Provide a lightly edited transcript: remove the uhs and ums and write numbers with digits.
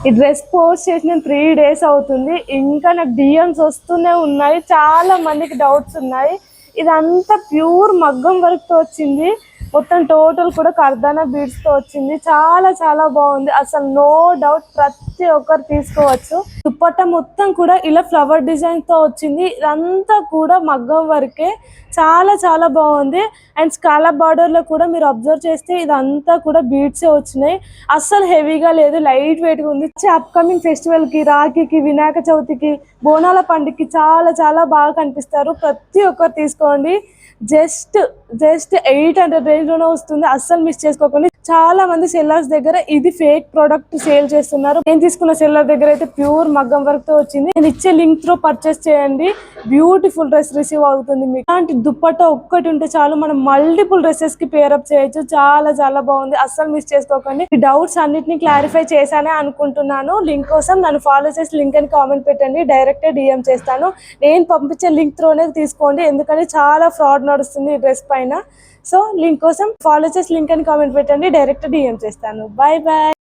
ఈ dress post చేసిన 3 days అవుతుంది. ఇంకా నాకు డిఎమ్స్ వస్తూనే ఉన్నాయి. చాలా మందికి డౌట్స్ ఉన్నాయి. ఇదంతా ప్యూర్ మగ్గం వర్క్ తో వచ్చింది. మొత్తం టోటల్ కూడా కర్దానా బీడ్స్ తో వచ్చింది. చాలా చాలా బాగుంది. అసలు నో డౌట్ ప్రతి ఒక్కరు తీసుకోవచ్చు. దుపట్టా మొత్తం కూడా ఇలా ఫ్లవర్ డిజైన్ తో వచ్చింది. ఇదంతా కూడా మగ్గం వర్కే. చాలా చాలా బాగుంది. అండ్ స్కాలప్ బార్డర్ లో కూడా మీరు అబ్జర్వ్ చేస్తే ఇదంతా కూడా బీడ్సే వచ్చినాయి. అస్సలు హెవీగా లేదు, లైట్ వెయిట్ గా ఉంది. అప్కమింగ్ ఫెస్టివల్ కి, రాఖీకి, వినాయక చవితికి, బోనాల పండుగకి చాలా చాలా బాగా కనిపిస్తారు. ప్రతి ఒక్కరు తీసుకోండి. జస్ట్ 800 రేంజ్ లోనే వస్తుంది. అస్సలు మిస్ చేసుకోకండి. చాలా మంది సెల్లర్స్ దగ్గర ఇది ఫేక్ ప్రోడక్ట్ సేల్ చేస్తున్నారు. నేను తీసుకున్న సెల్లర్ దగ్గర అయితే ప్యూర్ మగ్గం వర్క్ తో వచ్చింది. నేను ఇచ్చే లింక్ త్రో పర్చేస్ చేయండి. బ్యూటిఫుల్ డ్రెస్ రిసీవ్ అవుతుంది. మీకు ఇలాంటి దుప్పట్టా ఒక్కటి ఉంటే చాలు, మనం మల్టిపుల్ డ్రెస్సెస్ కి పేరప్ చేయొచ్చు. చాలా చాలా బాగుంది. అస్సలు మిస్ చేసుకోకండి. ఈ డౌట్స్ అన్నిటిని క్లారిఫై చేశానే అనుకుంటున్నాను. లింక్ కోసం నన్ను ఫాలో చేసి లింక్ అని కామెంట్ పెట్టండి. డైరెక్ట్ డిఎం చేస్తాను. నేను పంపించే లింక్ త్రోనే తీసుకోండి. ఎందుకంటే చాలా ఫ్రాడ్ నడుస్తుంది ఈ డ్రెస్ పైన. సో లింక్ కోసం ఫాలో చేసి లింక్ అని కామెంట్ పెట్టండి. డైరెక్ట్ డిఎం చేస్తాను. Bye bye.